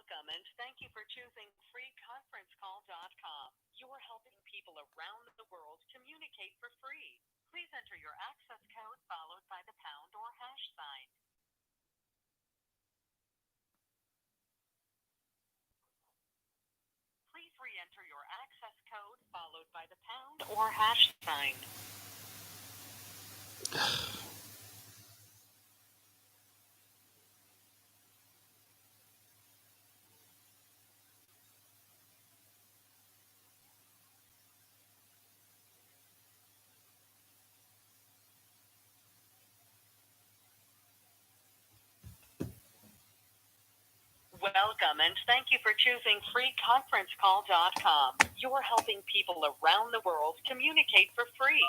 Welcome and thank you for choosing freeconferencecall.com. You're helping people around the world communicate for free. Please enter your access code followed by the pound or hash sign. Please re-enter your access code followed by the pound or hash sign. Welcome and thank you for choosing freeconferencecall.com. You're helping people around the world communicate for free.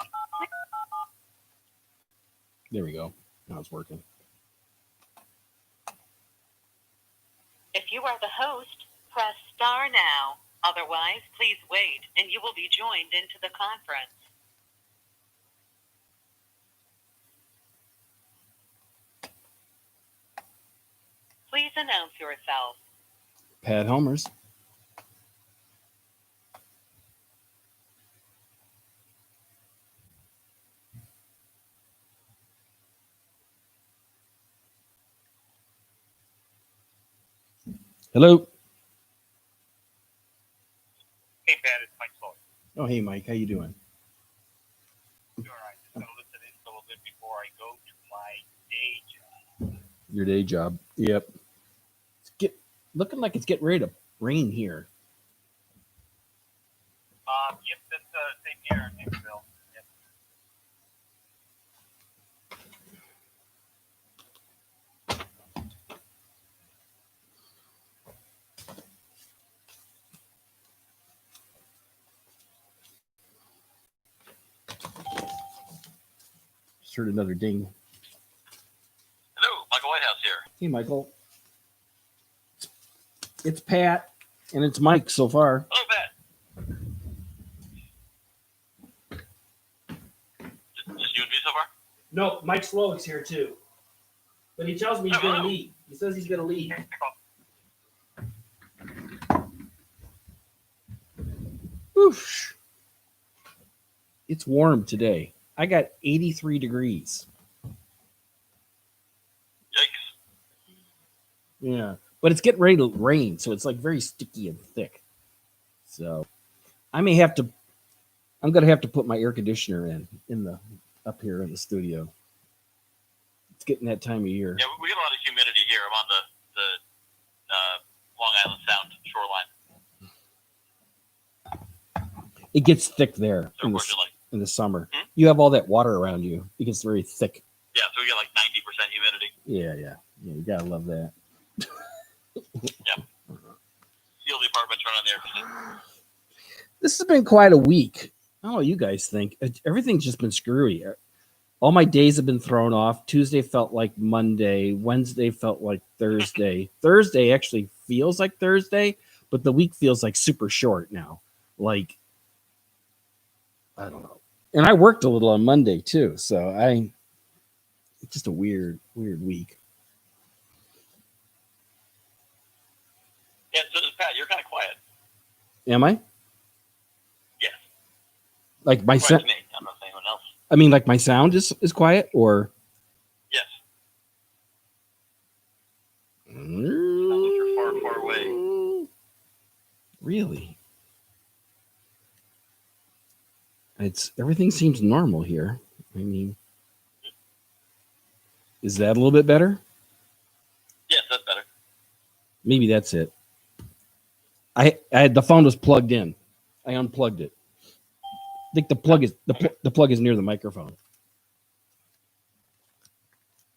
There we go. Now it's working. If you are the host, press star now. Otherwise, please wait and you will be joined into the conference. Please announce yourself. Pat Helmers. Hello. Hey, Pat, it's Mike Sloan. Oh, hey, Mike. How you doing? Doing all right. Just going to listen in a little bit before I go to my day job. Your day job. Yep. Looking like it's getting ready to rain here. Yep, that's same here in Nixville. Yep. Just heard another ding. Hello, Michael Whitehouse here. Hey, Michael. It's Pat, and it's Mike so far. Hello, Pat. Just you and me so far? No, Mike Slowick's here too. But he tells me he's going to lead. He says he's going to lead. Oof. It's warm today. I got 83 degrees. Yikes. Yeah. But it's getting ready to rain, so it's like very sticky and thick. So I'm going to have to put my air conditioner in the up here in the studio. It's getting that time of year. Yeah, we get a lot of humidity here. I'm on the Long Island Sound shoreline. It gets thick there So in the summer. You have all that water around you. It gets very thick. Yeah, so we get like 90% humidity. Yeah. You gotta love that. Yeah. Seal the apartment, turn on the air conditioning. This has been quite a week. I don't know what you guys think. Everything's just been screwy. All my days have been thrown off. Tuesday felt like Monday. Wednesday felt like Thursday. Thursday actually feels like Thursday, but the week feels like super short now. Like, I don't know. And I worked a little on Monday too, so it's just a weird week. Yeah, so Pat, you're kind of quiet. Am I? Yes. Like my sound? sound? Me. I'm not saying anyone else. I mean, like my sound is quiet, or? Yes. You're far, far away. Really? Everything seems normal here. I mean, is that a little bit better? Yes, that's better. Maybe that's it. I had the phone was plugged in. I unplugged it. I think the plug is near the microphone.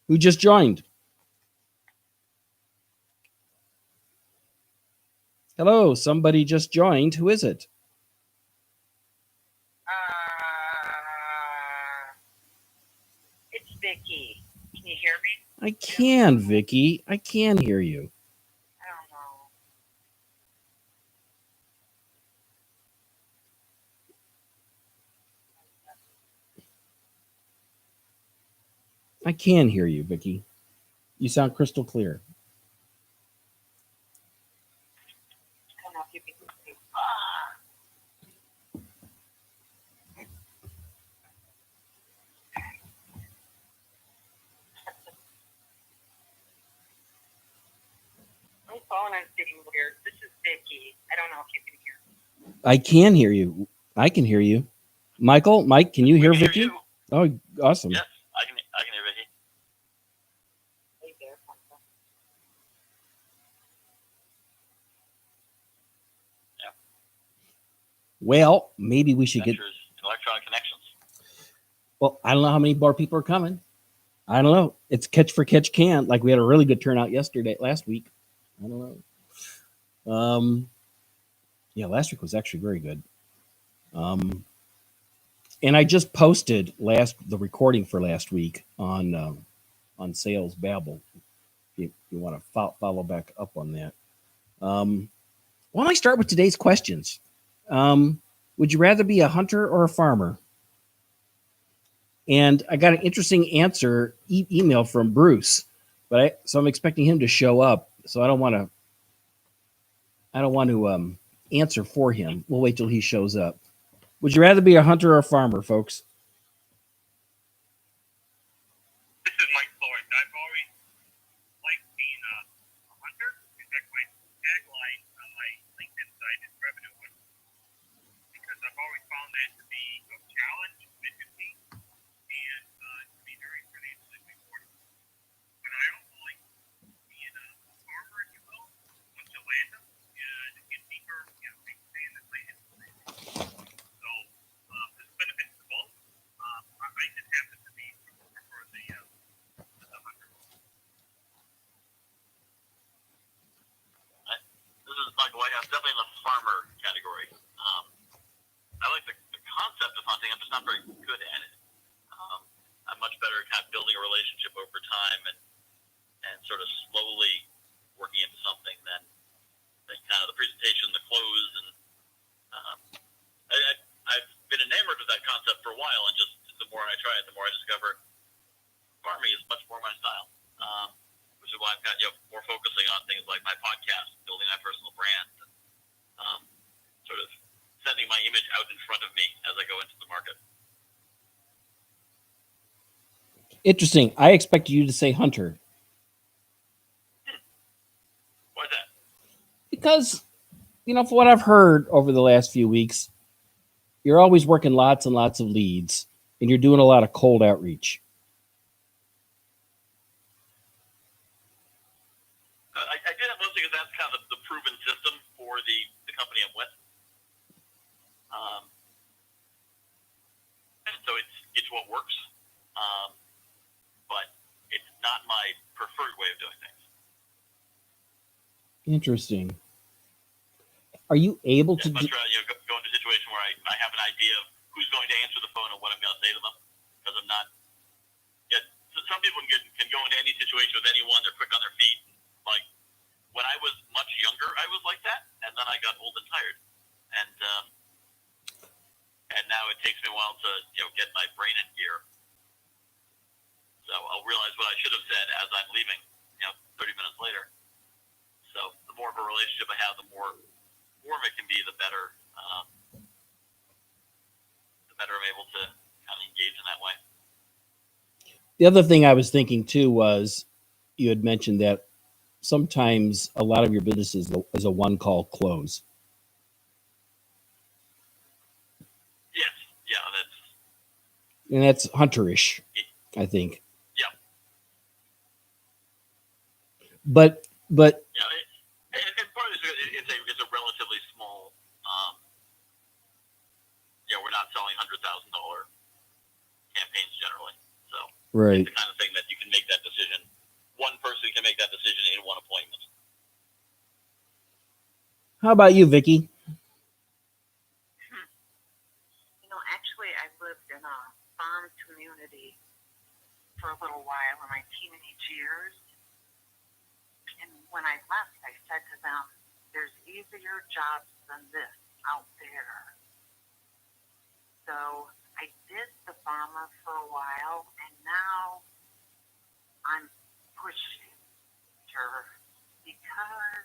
Who just joined? Hello, somebody just joined. Who is it? It's Vicky. Can you hear me? I can, Vicky. I can hear you. I don't know. I can hear you, Vicky. You sound crystal clear. know if you can see. My phone is getting weird. This is Vicky. I don't know if you can hear me. I can hear you. I can hear you. Mike, can you hear Vicky? You. Oh, awesome. Yes, I can hear Vicky. Hey there, Papa. Yeah. Well, maybe we should get. Ventures in electronic connections. Well, I don't know how many more people are coming. I don't know. It's catch for catch can. Like we had a really good turnout last week. I don't know. Yeah, last week was actually very good. And I just posted the recording for last week on Sales Babble. If you want to follow back up on that. Why don't I start with today's questions? Would you rather be a hunter or a farmer? And I got an interesting answer email from Bruce, so I'm expecting him to show up. So I don't want to answer for him. We'll wait till he shows up. Would you rather be a hunter or a farmer, folks? This is Mike Floyd. I've always liked being a hunter. In fact, my tagline on my LinkedIn site is revenue hunter, because I've always found that to be a challenge, efficiency, and to be very financially rewarding. But I also like being a farmer, if you will. Once you land them, and get deeper, they stay in the land. So there's benefits to both. I just happen to prefer the hunter. This is Michael White. I'm definitely in the farmer category. I like the concept of hunting. I'm just not very good at it. I'm much better at kind of building a relationship over time and sort of slowly working into something than kind of the presentation, the close, and I've been enamored with that concept for a while, and just the more I try it, the more I discover farming is much more my style. Which is why I'm kind of more focusing on things like my podcast, building my personal brand, and sort of sending my image out in front of me as I go into the market. Interesting. I expected you to say hunter. Why is that? Because, for what I've heard over the last few weeks, you're always working lots and lots of leads, and you're doing a lot of cold outreach. I did it mostly because that's kind of the proven system for the company I'm with. And so it's what works. But it's not my preferred way of doing things. Interesting. Are you able to much rather go into a situation where I have an idea of who's going to answer the phone and what I'm going to say to them, because I'm not yet. So some people can go into any situation with anyone. They're quick on their feet. Like when I was much younger, I was like that, and then I got old and tired, and now it takes me a while to get my brain in gear. So I'll realize what I should have said as I'm leaving, 30 minutes later. So the more of a relationship I have, the more warm it can be, the better I'm able to kind of engage in that way. The other thing I was thinking too was you had mentioned that sometimes a lot of your business is a one-call close. Yes, yeah, that's hunterish, I think. Yeah. But yeah, and part of it is it's a relatively small. We're not selling $100,000 campaigns generally, so right. It's the kind of thing that you can make that decision. One person can make that decision in one appointment. How about you, Vicky? Actually, I lived in a farm community for a little while in my teenage years. And when I left, I said to them, there's easier jobs than this out there. So I did the farmer for a while, and now I'm pushing her because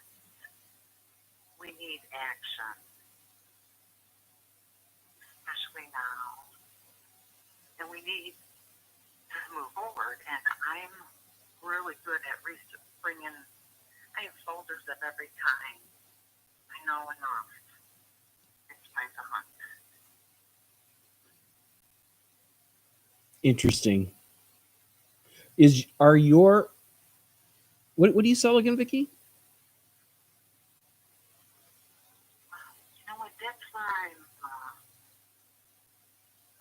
we we need action, especially now, and we need to move forward. And I'm really good at bringing. I have folders of every kind. I know enough. It's time to hunt. Interesting. What do you sell again, Vicki? You know what? That's where I'm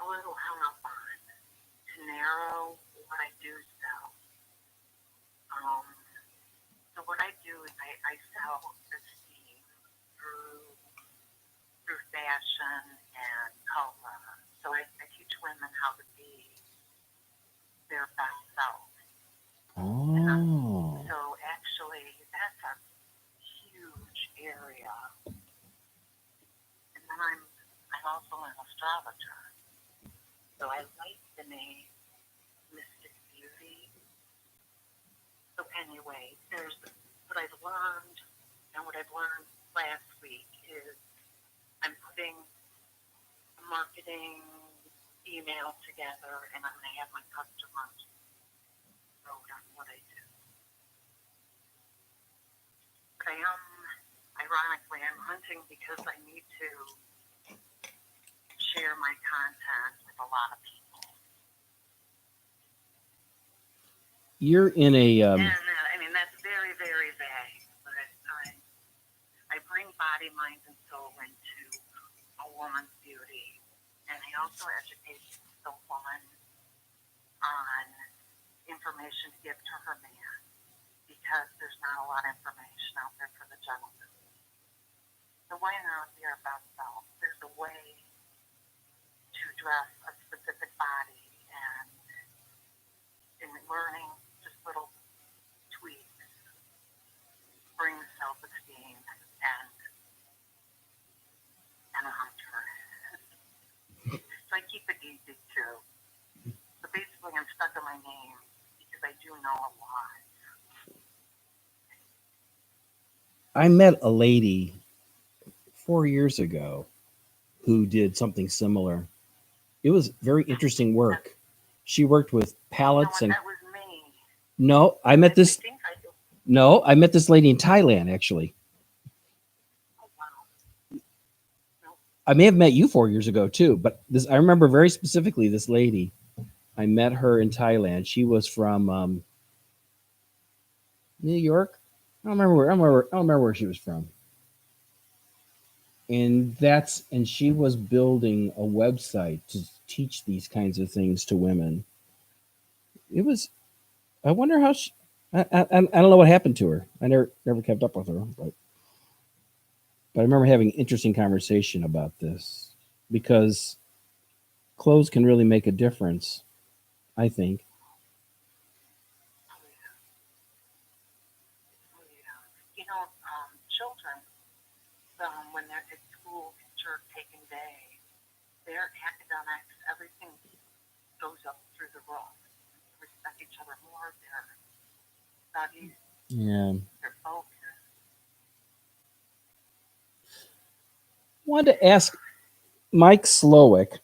a little hung up on, to narrow what I do sell. So what I do is I sell esteem through fashion and color. So I teach women how to be their best self. Oh. So actually, that's a huge area. And then I'm also an astrologer. So I like the name Mystic Beauty. So anyway, there's what I've learned, and what I've learned last week is I'm putting a marketing email together, and I'm going to have my customers vote on what I do. But ironically, I'm hunting because I need to share my content with a lot of people. You're in a. And I mean, that's very, very vague, but I bring body, mind, and soul into a woman's beauty. And I also educate the woman on information to give to her man, because there's not a lot of information out there for the gentleman. The way to be our best self, there's a way to dress a specific body, and in learning just little tweaks brings self-esteem and a hunter. So I keep it easy too. So basically, I'm stuck on my name because I do know a lot. I met a lady 4 years ago who did something similar. It was very interesting work. She worked with pallets and. That was me. No, I met this. No, I met this lady in Thailand actually. Oh, wow. I may have met you 4 years ago too, but I remember very specifically this lady. I met her in Thailand. She was from New York. I don't remember where she was from. And she was building a website to teach these kinds of things to women. It was. I wonder how she. I don't know what happened to her. I never kept up with her, but I remember having an interesting conversation about this, because clothes can really make a difference, I think. You know, children, when they're at school, teacher taking day, their academics, everything goes up through the roof. Respect each other more, their studies, Yeah. their focus. Wanted to ask Mike Slowick,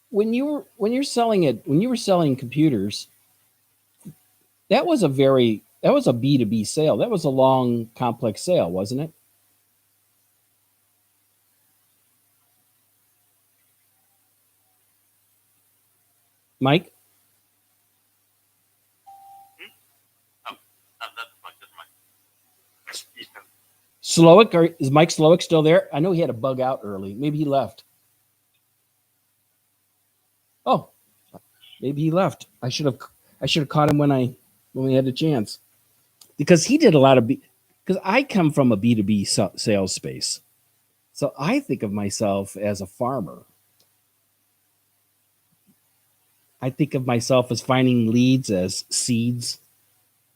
when you were selling computers, that was a B2B sale. That was a long, complex sale, wasn't it? Mike? Slowick, is Mike Slowick still there? I know he had to bug out early. Maybe he left. Oh, maybe he left. I should have caught him when we had the chance, because he did a lot of because I come from a B2B sales space. So I think of myself as a farmer. I think of myself as finding leads as seeds,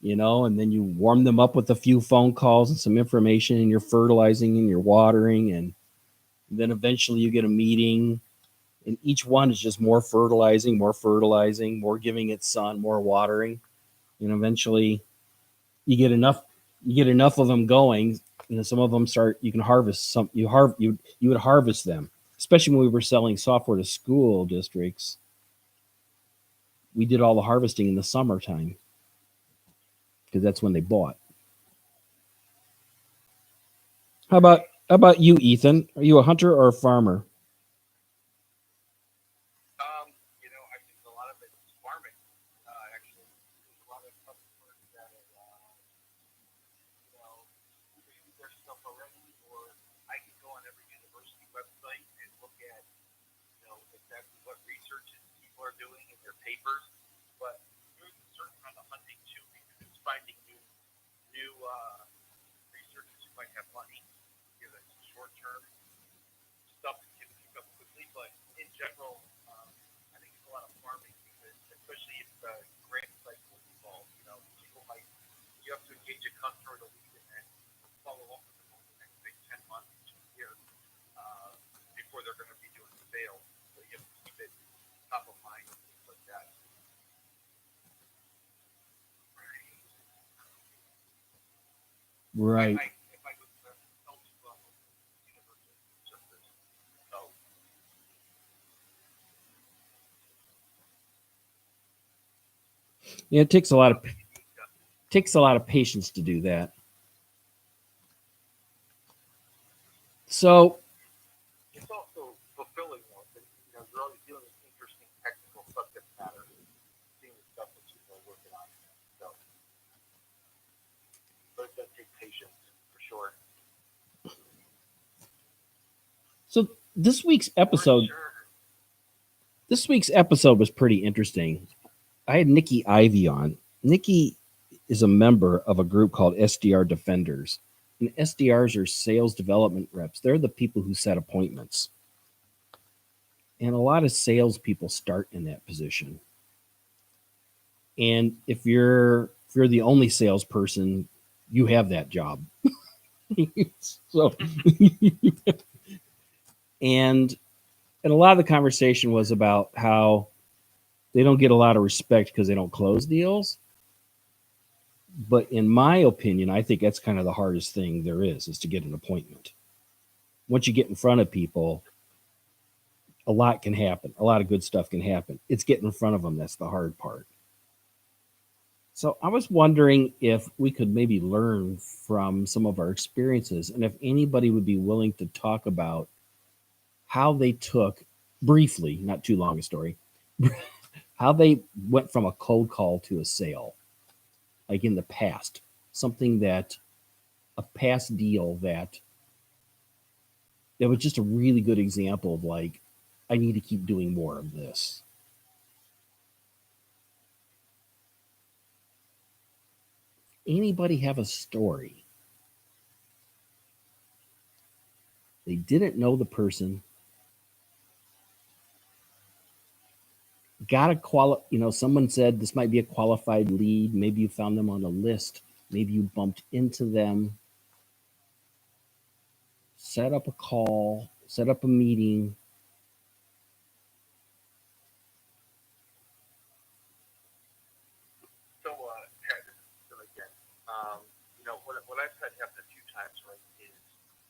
and then you warm them up with a few phone calls and some information, and you're fertilizing and you're watering, and then eventually you get a meeting, and each one is just more fertilizing, more giving it sun, more watering, and eventually you get enough You get enough of them going, some of them start. You can harvest some. You would harvest them, especially when we were selling software to school districts. We did all the harvesting in the summertime because that's when they bought. How about you, Ethan? Are you a hunter or a farmer? I think a lot of it is farming. Actually, there's a lot of customers that are, either use their stuff already, or I can go on every university website and look at, exactly what researches people are doing in their papers. But there's a certain amount of hunting too, because it's finding new researchers who might have money, give us short term stuff that can pick up quickly. But in general, I think it's a lot of farming because, especially if the grant cycle is involved, people might you have to engage a customer to lead and follow up with them over the next say 10 months to a year before they're going to be doing sales. So you have to keep it top of mind and things like that. Right. If I would tell people I'm university, it's just this. So Yeah, it something unique. takes a lot of patience to do that. So It's also fulfilling though. That, you're always dealing with interesting technical subject matter, seeing the stuff that people are working on. So, but it does take patience for sure. so this week's For episode sure. this week's episode was pretty interesting. I had Nikki Ivy on. Nikki is a member of a group called SDR Defenders. And SDRs are sales development reps. They're the people who set appointments. And a lot of salespeople start in that position. And if you're the only salesperson, you have that job. So and and a lot of the conversation was about how they don't get a lot of respect because they don't close deals. But in my opinion, I think that's kind of the hardest thing there is to get an appointment. Once you get in front of people, a lot can happen. A lot of good stuff can happen. It's getting in front of them that's the hard part. So I was wondering if we could maybe learn from some of our experiences and if anybody would be willing to talk about how they took briefly, not too long a story, how they went from a cold call to a sale, like in the past, something that a past deal that was just a really good example of like, I need to keep doing more of this. Anybody have a story? They didn't know the person, got a someone said this might be a qualified lead. Maybe you found them on a list. Maybe you bumped into them, set up a call, set up a meeting. So, Pat, this is Phil again. What I've had happen a few times, right, is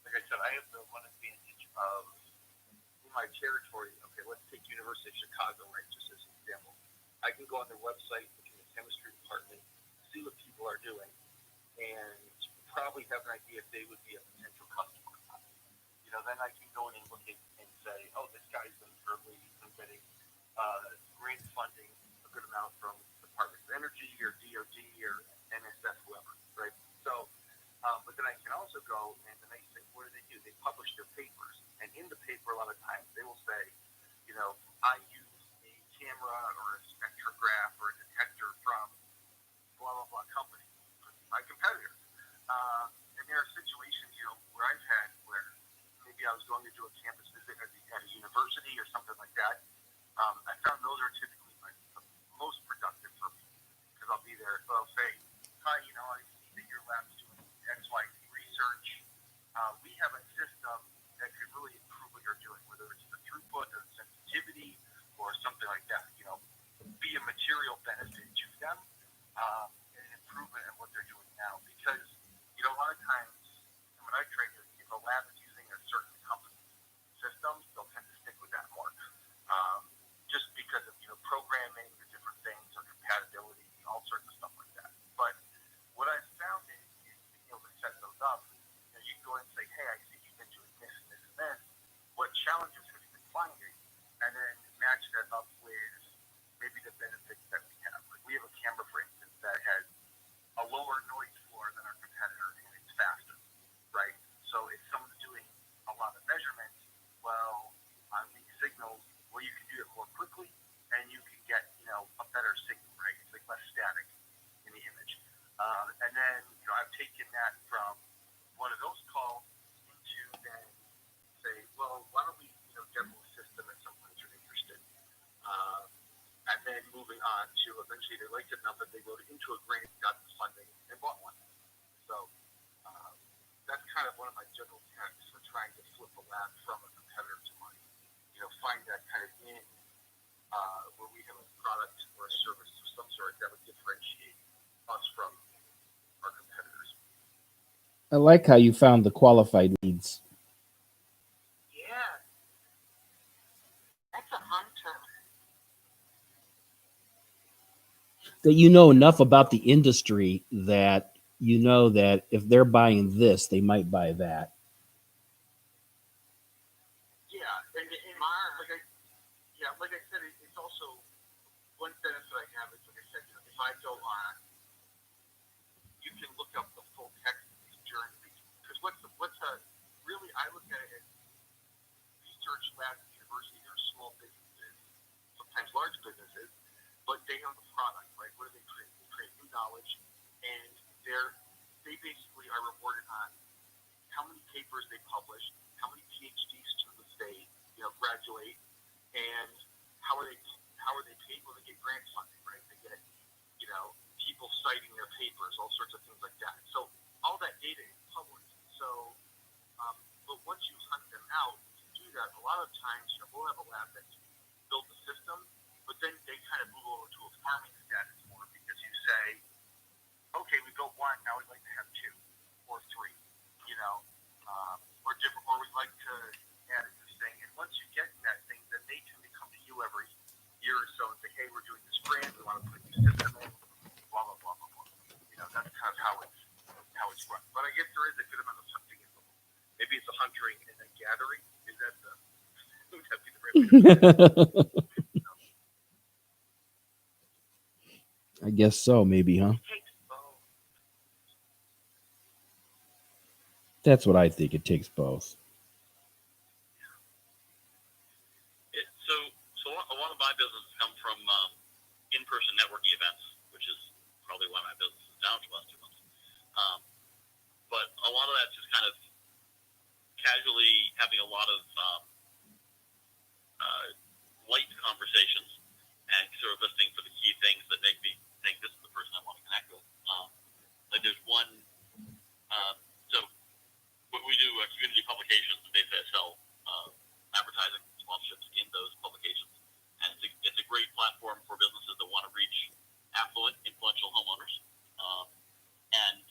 like I said, I have the one advantage of in my territory. Okay, let's take University of Chicago, right, just as an example. I can go on their website, look in the chemistry department, see what people are doing, and probably have an idea if they would be a potential customer. Then I can go in and look at and say, oh, this guy's been early, I'm getting grant funding, a good amount from Department of Energy or DOD or NSF, whoever, right? So, but then I can also go and the next thing, what do? They publish their papers, and in the paper, a lot of times they will say, I use a camera or a spectrograph or a detector from blah blah blah company, my competitor. And there are situations, where I've had where maybe I was going to do a campus visit at a university or something like that. I found those are typically the most productive for me because I'll be there. So I'll say, hi, I see that your lab's doing XYZ research. We have a system that could really improve what you're doing, whether it's the throughput or the sensitivity or something like that. Be a material benefit to them and an improvement in what they're doing now. Because lot of times when I trade, if a lab is using a certain company's systems, they'll tend to stick with that more. Just because of programming or different things or compatibility, all sorts of stuff like that. But what I've found is being able to set those up. You can go and say, hey, I see you've been doing this and this and this. What challenges have you been finding? And then match that up with maybe the benefits that we have. Like we have a camera, for instance, that has a lower noise floor than our competitor, and it's faster, right? So if someone's doing a lot of measurements, well, on weak signals, well, you can do it more quickly, and you can get, a better signal, right? It's like less static in the image. And then, I've taken that from one of those calls into then say, well, why don't we, demo a system at some point you're interested. And then moving on to eventually they liked it enough that they wrote it into a grant, got the funding, and bought one. So that's kind of one of my general texts for trying to flip a lab from a competitor to mine. Find that kind of in where we have a product or a service of some sort that would differentiate us from our competitors. I like how you found the qualified leads. Yeah. That's a hunter. That you know enough about the industry that you know that if they're buying this, they might buy that. Yeah, and like I said, it's also one benefit I have is, like I said, if I go on, you can look up the full text of these journeys. Because what's a really, I look at it as research labs at universities are small businesses, sometimes large businesses, but they have a product, right? What do they create? They create new knowledge, and they basically are rewarded on how many papers they publish, how many PhD students they graduate, and how are they paid? Well, they get grant funding, right? They get people citing their papers, all sorts of things like that. So all that data is public. So, but once you hunt them out, to do that, a lot of times we'll have a lab that's built a system, but then they kind of move over to a farming status more because you say, okay, we built one, now we'd like to have two or three, or different, or we'd like to add a new thing. And once you get that thing, then they tend to come to you every year or so and say, hey, we're doing this grant, we want to put a new system in, blah, blah, blah, blah, blah. That's kind of how it's run. But I guess there is a good amount of hunting involved. Maybe it's a hunting and then gathering. Is that would that be the right way to do it? I guess so, maybe, huh? That's what I think. It takes both. So a lot of my business come from in-person networking events, which is probably why my business is down for the last 2 months. But a lot of that's just kind of casually having a lot of light conversations and sort of listening for the key things that make me think this is the person I want to connect with. Like there's one, so we do community publications, and basically I sell advertising sponsorships in those publications. And it's a great platform for businesses that want to reach affluent, influential homeowners. And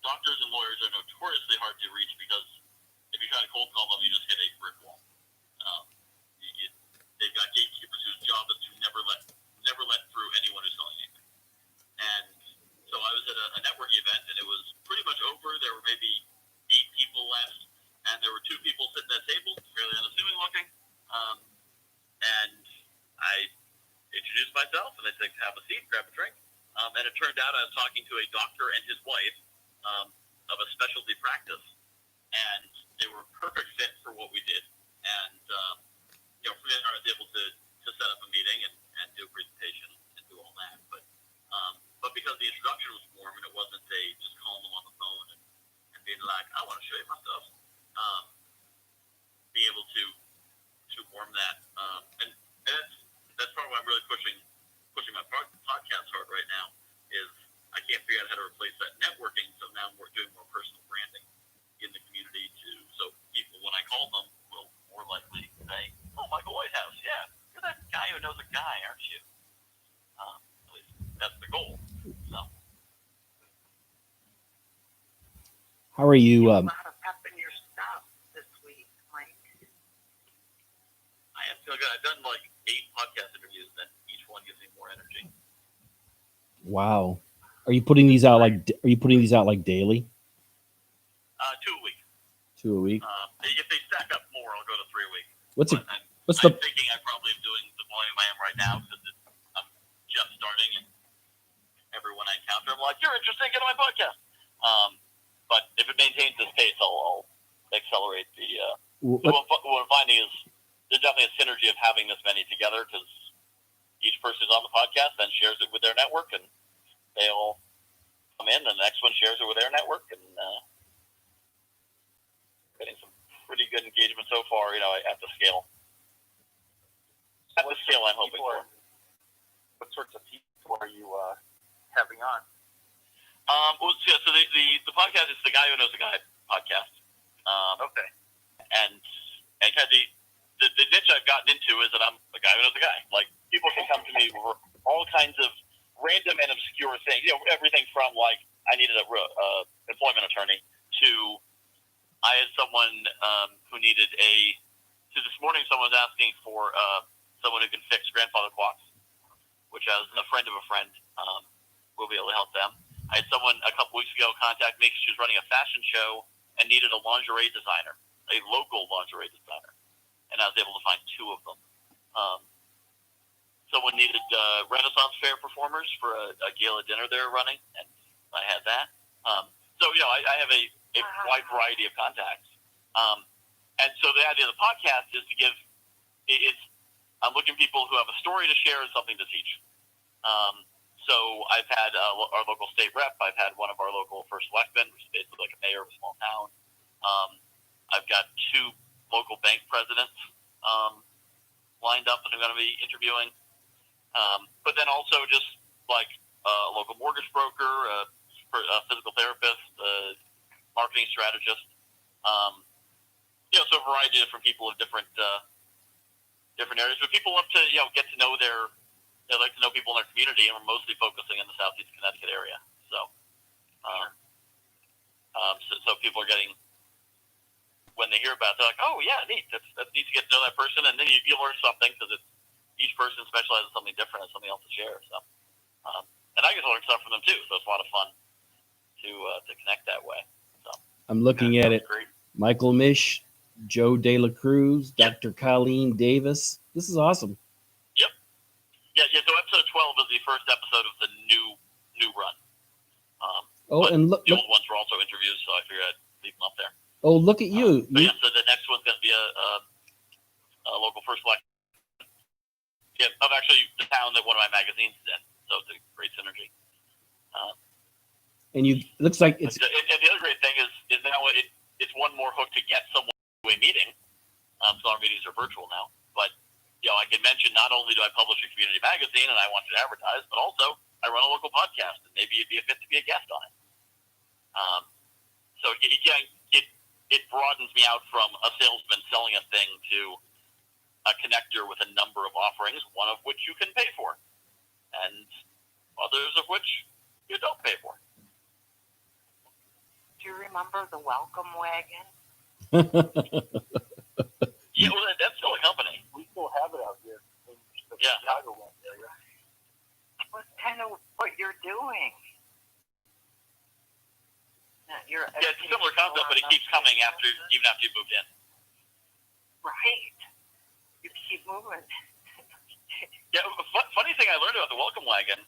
doctors and lawyers are notoriously hard to reach because if you try to cold call them, you just hit a brick wall. They've got gatekeepers whose job is to never let through anyone who's selling anything. And so I was at a networking event, and it was pretty much over. There were maybe 8 people left, and there were 2 people sitting at a table, fairly unassuming looking. And I introduced myself, and they said, have a seat, grab a drink. And it turned out I was talking to a doctor and his wife of a specialty practice, and they were a perfect fit for what we did. And from there I was able to set up a meeting and do a presentation and do all that. But because the introduction was warm and it wasn't just calling them on the phone and being like, I want to show you my stuff, being able to warm that. And that's part of why I'm really pushing my podcast hard right now is I can't figure out how to replace that networking. So now we're doing more personal branding in the community so people, when I call them, will more likely say, oh, Michael Whitehouse, yeah, you're that guy who knows a guy, aren't you? At least that's the goal. So. How are you? A lot of pep in your stuff this week, Mike. I am feeling good. I've done like 8 podcast interviews, and each one gives me more energy. Wow. Are you putting these out like? Are you putting these out like daily? 2 a week. 2 a week. If they stack up more, I'll go to 3 a week. What's But it? I'm thinking I probably am doing the volume I am right now because I'm just starting, and everyone I encounter, I'm like, "You're interesting, get on my podcast." But if it maintains this pace, I'll accelerate the. What I'm finding is there's definitely a synergy of having this many together because each person is on the podcast, then shares it with their network, and they all come in, and the next one shares it with their network, and getting some pretty good engagement so far. At the scale. At the scale I'm hoping for. What sorts of people are you having on? So the podcast is the Guy Who Knows a Guy podcast. Okay. And kind of the niche I've gotten into is that I'm a guy who knows a guy. Like, people can come to me for all kinds of random and obscure things. Everything from, like, I needed a employment attorney to I had someone who needed so this morning someone was asking for someone who can fix grandfather clocks, which as a friend of a friend will be able to help them. I had someone a couple weeks ago contact me because she was running a fashion show and needed a lingerie designer, a local lingerie designer, and I was able to find 2 of them. Someone needed Renaissance Fair performers for a gala dinner they were running, and I had that. I have a wide variety of contacts. And so the idea of the podcast is to give I'm looking for people who have a story to share and something to teach. So I've had our local state rep. I've had one of our local first selectmen, which is basically like a mayor of a small town. I've got 2 local bank presidents lined up that I'm going to be interviewing. But then also just like a local mortgage broker, a physical therapist, a marketing strategist. So a variety of different people of different areas. But people love to get to know they like to know people in their community, and we're mostly focusing in the Southeast Connecticut area. So, so people are getting, when they hear about it, they're like, "Oh yeah, neat. That's neat to get to know that person," and then you learn something because each person specializes in something different and something else to share. So, and I get to learn stuff from them too. So it's a lot of fun to connect that way. So I'm looking at it. Great. Michael Mish, Joe De La Cruz, Dr. Colleen Davis. This is awesome. Yeah. So episode 12 is the first episode of the new run. And look, the old ones were also interviews, so I figured I'd leave them up there. Oh, look at you. So the next one's going to be a local first select. Yeah, of actually the town that one of my magazines is in. So it's a great synergy. And it looks like it's. And the other great thing is now it's one more hook to get someone to a meeting. So our meetings are virtual now, but. I can mention not only do I publish a community magazine and I want you to advertise, but also I run a local podcast and maybe you'd be a fit to be a guest on it. So it broadens me out from a salesman selling a thing to a connector with a number of offerings, one of which you can pay for, and others of which you don't pay for. Do you remember the welcome wagon? Yeah, well, that's still a company. We still have it out here in the Yeah. Chicago area. What's kind of what you're doing? It's a similar concept, but it keeps coming even after you moved in. Right. You keep moving. Yeah, funny thing I learned about the welcome wagon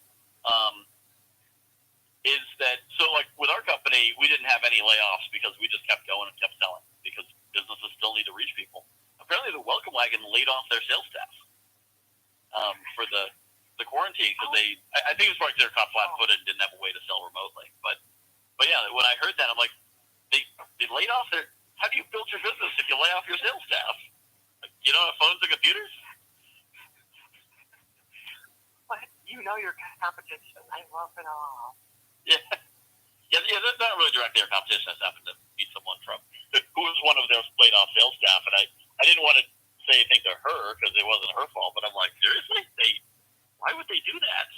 is that, so like with our company, we didn't have any layoffs because we just kept going and kept selling because businesses still need to reach people. Apparently the welcome wagon laid off their sales staff for the quarantine because I think it was probably they're caught flat-footed and didn't have a way to sell remotely. But yeah, when I heard that, I'm like, they laid off their, how do you build your business if you lay off your sales staff? Like, you don't have phones and computers? What? You know your competition. I love it all. Yeah, that's not really directly our competition. I just happened to meet someone who was one of their laid off sales staff, and I didn't want to say anything to her because it wasn't her fault, but I'm like, seriously? Why would they do that?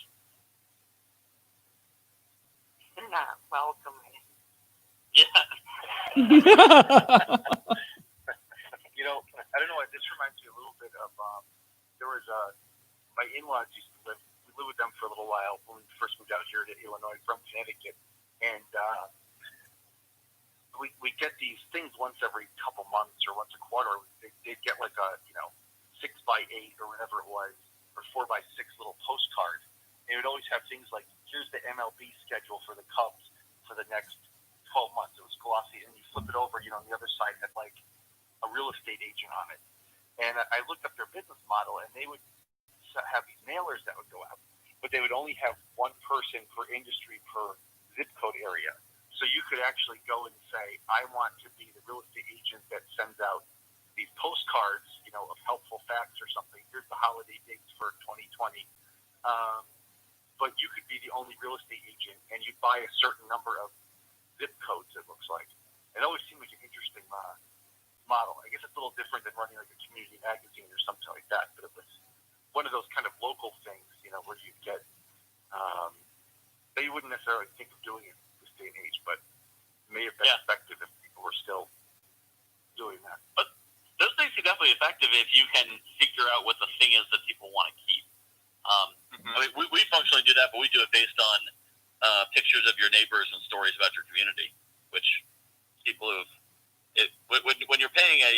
They're not welcoming. Yeah. You know, I don't know. This reminds me a little bit of there was my in-laws used to live. We lived with them for a little while when we first moved out here to Illinois from Connecticut, and we get these things once every couple months or once a quarter. They'd get like a 6x8 or whatever it was, or 4x6 little postcard. And it would always have things like, here's the MLB schedule for the Cubs for the next 12 months. It was glossy, and you flip it over, on the other side had like a real estate agent on it. And I looked up their business model, and they would have these mailers that would go out, but they would only have one person per industry per zip code area. So you could actually go and say, I want to be the real estate agent that sends out these postcards, of helpful facts or something. Here's the holiday dates for 2020. But you could be the only real estate agent, and you'd buy a certain number of zip codes, it looks like. It always seemed like an interesting model. I guess it's a little different than running like a community magazine or something like that, but it was one of those kind of local things, where you'd get, that you wouldn't necessarily think of doing it this day and age, but it may have been effective if people were still doing that. But those things are definitely effective if you can figure out what the thing is that people want to keep. I mean, we functionally do that, but we do it based on pictures of your neighbors and stories about your community, which people who've when you're paying a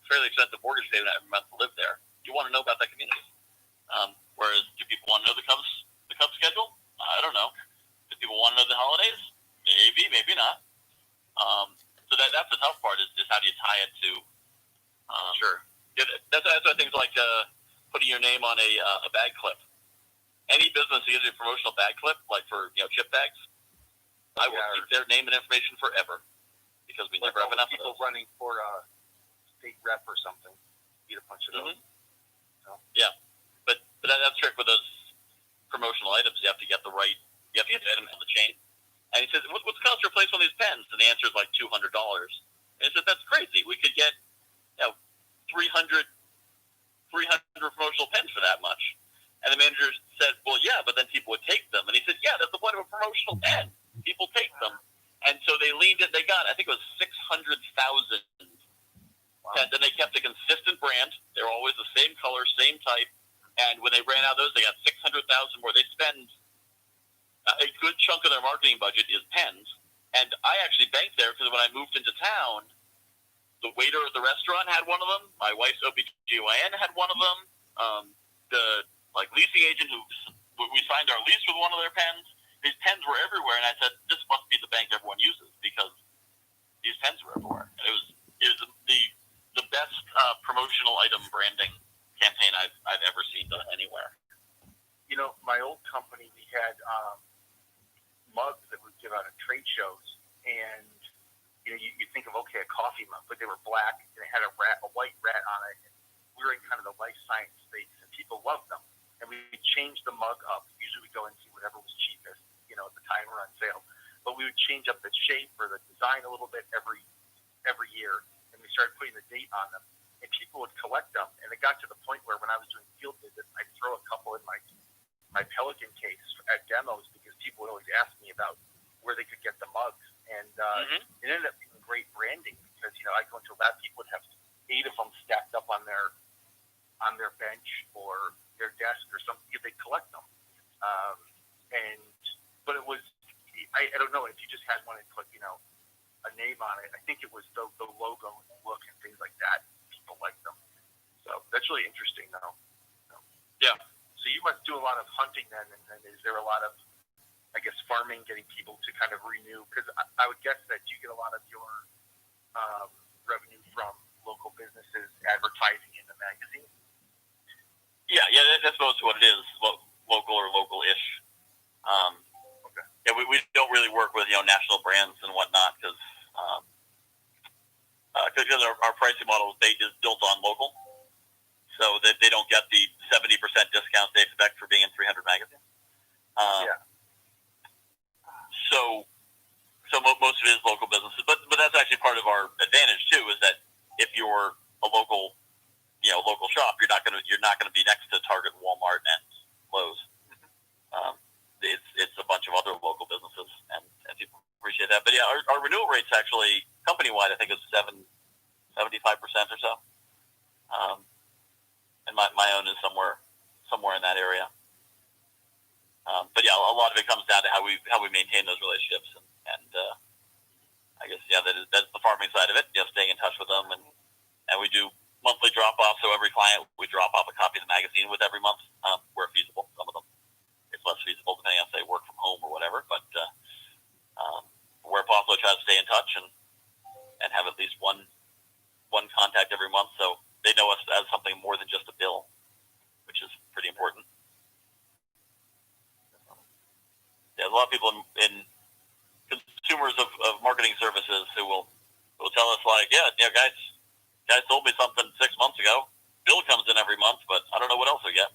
fairly expensive mortgage payment every month to live there, you want to know about that community. Whereas, do people want to know the Cubs schedule? I don't know. Do people want to know the holidays? Maybe, maybe not. So that's the tough part is how do you tie it to? Sure. Yeah, that's why things like putting your name on a bag clip. Any business that gives you a promotional bag clip, like for chip bags, I will keep their name and information forever because we never have enough of people those. Running for a state rep or something. Eat a bunch of those. So. Yeah, but that's trick with those promotional items. You have to get the right. You have to get the item on the chain. And he says, "What's the cost to replace one of these pens?" And the answer is like $200. And he said, "That's crazy. We could get 300 promotional pens for that much." And the manager said, "Well, yeah, but then people would take them." And he said, "Yeah, that's the point of a promotional pen. People take them." And so they leaned it. They got, I think it was 600,000 pens. And they kept a consistent brand. They were always the same color, same type. And when they ran out of those, they got 600,000 more. They spend a good chunk of their marketing budget is pens. And I actually banked there because when I moved into town, the waiter at the restaurant had one of them. My wife's OBGYN had one of them. The leasing agent who we signed our lease with one of their pens. These pens were everywhere, and I said, "This must be the bank everyone uses because these pens were everywhere." And it was the best promotional item branding campaign I've ever seen done anywhere. My old company, we had mugs that we give out at trade shows, and you think of a coffee mug, but they were black and they had a white rat on it. And we were in kind of the life science space, and people loved them. And we changed the mug up. Usually we go and see whatever was cheapest, at the time we're on sale. But we would change up the shape or the design a little bit every year, and we started putting the date on them. And people would collect them. And it got to the point where when I was doing field visits, I'd throw a couple in my Pelican case at demos because people would always ask me about where they could get the mugs. And it ended up being great branding because, I'd go into a lab, people would have 8 of them stacked up on their bench or their desk or something. They'd collect them. But it was, I don't know, if you just had one and put, a name on it, I think it was the logo and the look and things like that. People liked them. So that's really interesting, though. Yeah. So you must do a lot of hunting then, and then is there a lot of, I guess, farming, getting people to kind of renew? Because I would guess that you get a lot of your revenue from local businesses advertising in the magazine. Yeah, that's most what it is, local or local-ish. Okay. Yeah, we don't really work with national brands and whatnot because our pricing model is built on local, so that they don't get the 70% discount they expect for being in 300 magazines. So most of it is local businesses, but that's actually part of our advantage too. Is that if you're a local shop, you're not gonna be next to Target, Walmart, and Lowe's. It's a bunch of other local businesses, and people appreciate that. But yeah, our renewal rates actually, a company-wide, I think it's 75% or so. And my own is somewhere in that area. But yeah, a lot of it comes down to how we maintain those relationships, and I guess that's the farming side of it. Staying in touch with them, and we do monthly drop-offs. So every client we drop off a copy of the magazine with every month, where feasible. Some of them it's less feasible depending on, say, work from home or whatever. But where possible, try to stay in touch and have at least one contact every month, so they know us as something more than just a bill, which is pretty important. There's a lot of people in consumers of marketing services who will tell us, like, guys told me something 6 months ago. Bill comes in every month, but I don't know what else we get.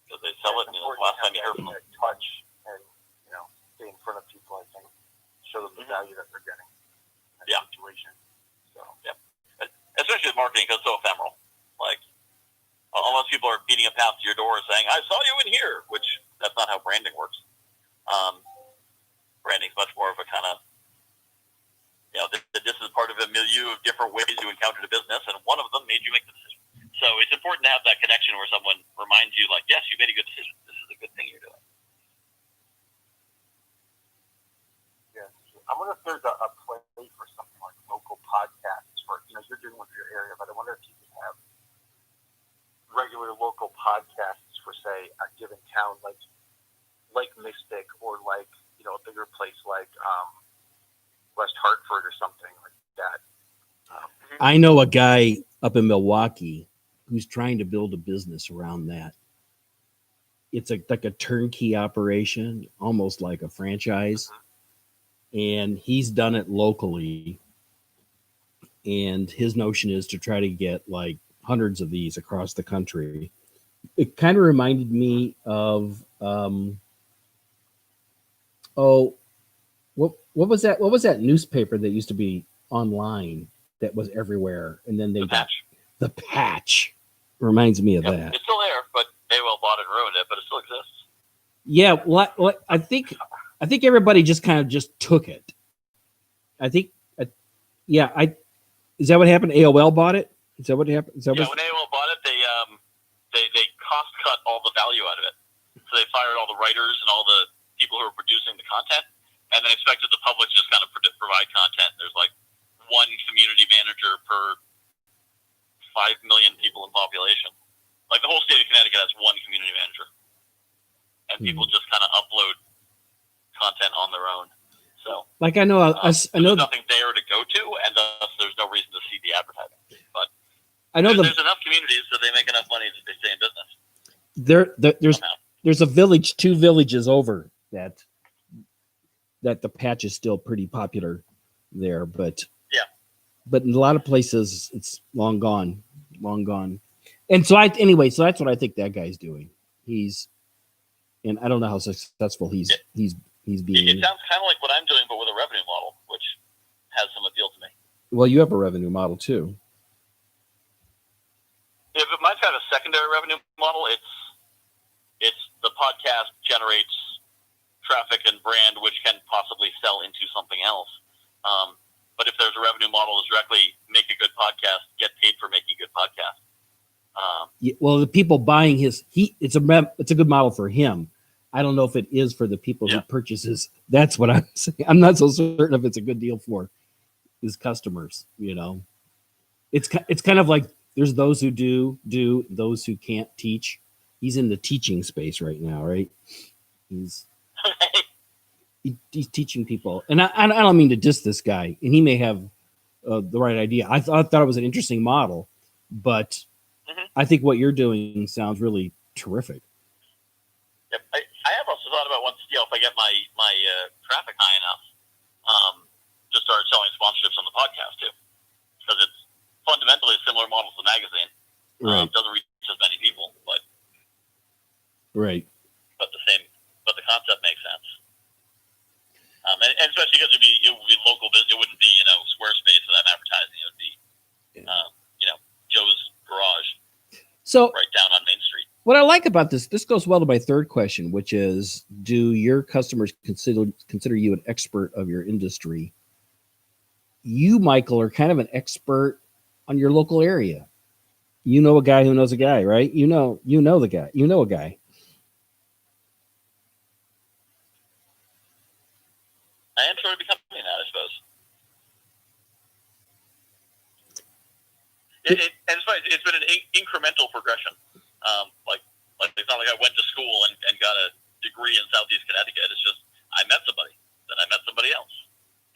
Because they sell it, last time you heard from them. Touch and, stay in front of people, I think. Show them the value that they're getting in that situation. So, especially with marketing, because it's so ephemeral. Like, unless people are beating a path to your door saying, I saw you in here, which that's not how branding works. Branding's much more of a kind of, this is part of a milieu of different ways you encountered a business, and one of them made you make the decision. So it's important to have that connection where someone reminds you, like, yes, you made a good decision. This is a good thing you're doing. yeah. I wonder if there's a play for something like local podcasts for, you're doing with your area, but I wonder if you could have regular local podcasts for, say, a given town, like Mystic, or like, a bigger place like West Hartford or something like that. I know a guy up in Milwaukee who's trying to build a business around that. It's like a turnkey operation, almost like a franchise. And he's done it locally. And his notion is to try to get like hundreds of these across the country. It kind of reminded me of, what was that? What was that newspaper that used to be online that was everywhere? And then the Patch reminds me of that. It's still there, but AOL bought it and ruined it, but it still exists. Yeah, what I think everybody just kind of took it. I think, is that what happened? AOL bought it. Is that what happened? When AOL bought it, they cost cut all the value out of it. So they fired all the writers and all the people who were producing the content, and then expected the public to just kind of provide content. There's like one community manager per 5 million people in population. Like the whole state of Connecticut has one community manager, and people just kind of upload content on their own. So, like I know there's nothing there to go to, and thus there's no reason to see the advertising. But I know there's enough communities that they make enough money that they stay in business. There's a village, 2 villages over that the Patch is still pretty popular there, but in a lot of places it's long gone. And so that's what I think that guy's doing. And I don't know how successful he's being. It sounds kind of like what I'm doing, but with a revenue model, which has some appeal to me. Well, you have a revenue model too. Yeah, but mine's kind of a secondary revenue model. It's the podcast generates traffic and brand, which can possibly sell into something else. But if there's a revenue model to directly make a good podcast, get paid for making a good podcast. Well, the people buying it's a good model for him. I don't know if it is for the people who purchases. That's what I'm saying. I'm not so certain if it's a good deal for his customers. It's kind of like there's those who do, those who can't teach. He's in the teaching space right now, right? He's teaching people, and I don't mean to diss this guy, and he may have the right idea. I thought it was an interesting model, but I think what you're doing sounds really terrific. Yep. I have also thought about once, if I get my traffic high enough, to start selling sponsorships on the podcast too, because it's fundamentally a similar model to the magazine. Right. Doesn't reach as many people, but right. But the concept makes sense. And especially because it would be local business. It wouldn't be Squarespace for that advertising. It would be Joe's garage. So right down on Main Street. What I like about this goes well to my third question, which is, do your customers consider you an expert of your industry? You, Michael, are kind of an expert on your local area. You know a guy who knows a guy, right? You know the guy. You know a guy. I am sort of becoming that, I suppose. And it's funny, it's been an incremental progression. Like it's not like I went to school and got a degree in Southeast Connecticut. It's just I met somebody, then I met somebody else,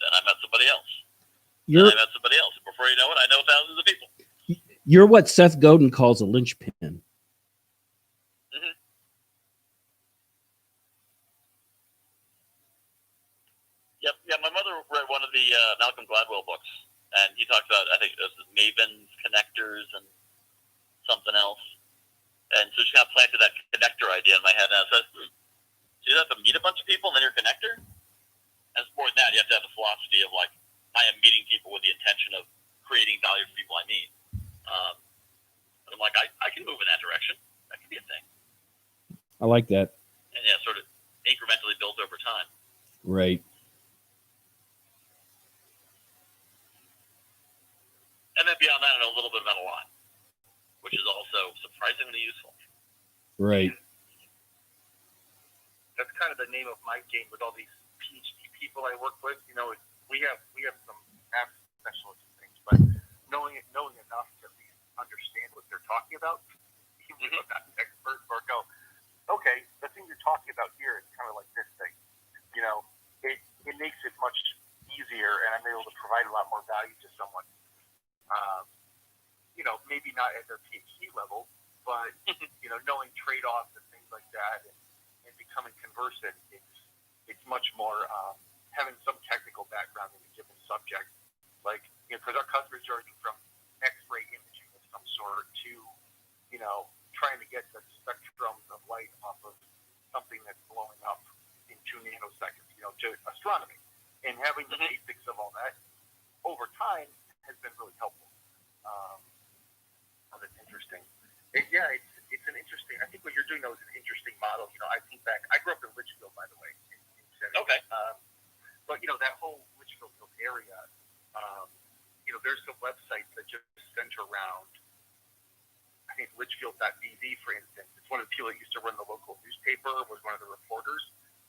then I met somebody else, then I met somebody else. And before you know it, I know thousands of people. You're what Seth Godin calls a linchpin. Mm-hmm. Yep. Yeah, my mother read one of the Malcolm Gladwell books, and he talked about, I think it was Mavens, Connectors, and something else. And so she kind of planted that connector idea in my head. And I said, so you have to meet a bunch of people and then you're a connector? And it's more than that. You have to have the philosophy of, like, I am meeting people with the intention of creating value for people I meet. And I'm like, I can move in that direction. That could be a thing. I like that. And yeah, sort of incrementally built over time. Right. And then beyond that, I know a little bit about a lot, which is also surprisingly useful. Right. That's kind of the name of my game with all these PhD people I work with. You know, we have some app specialists and things, but knowing enough to at least understand what they're talking about, even if I'm not an expert, or go, okay, the thing you're talking about here is kind of like this thing. You know, it makes it much easier, and I'm able to provide a lot more value to someone. You know, maybe not at their PhD level, but, you know, knowing trade-offs and things like that and becoming conversant, it's much more having some technical background in a given subject. Like, you know, because our customers are ranging from X-ray imaging of some sort to, you know, trying to get the spectrums of light off of something that's blowing up in 2 nanoseconds, you know, to astronomy. And having the basics of all that over time has been really helpful. That's interesting. It's an interesting. I think what you're doing though is an interesting model. You know, I think back. I grew up in Litchfield, by the way. Okay. But you know that whole Litchfield area. You know, there's some websites that just center around. I think Litchfield.bv, for instance. It's one of the people that used to run the local newspaper. Was one of the reporters.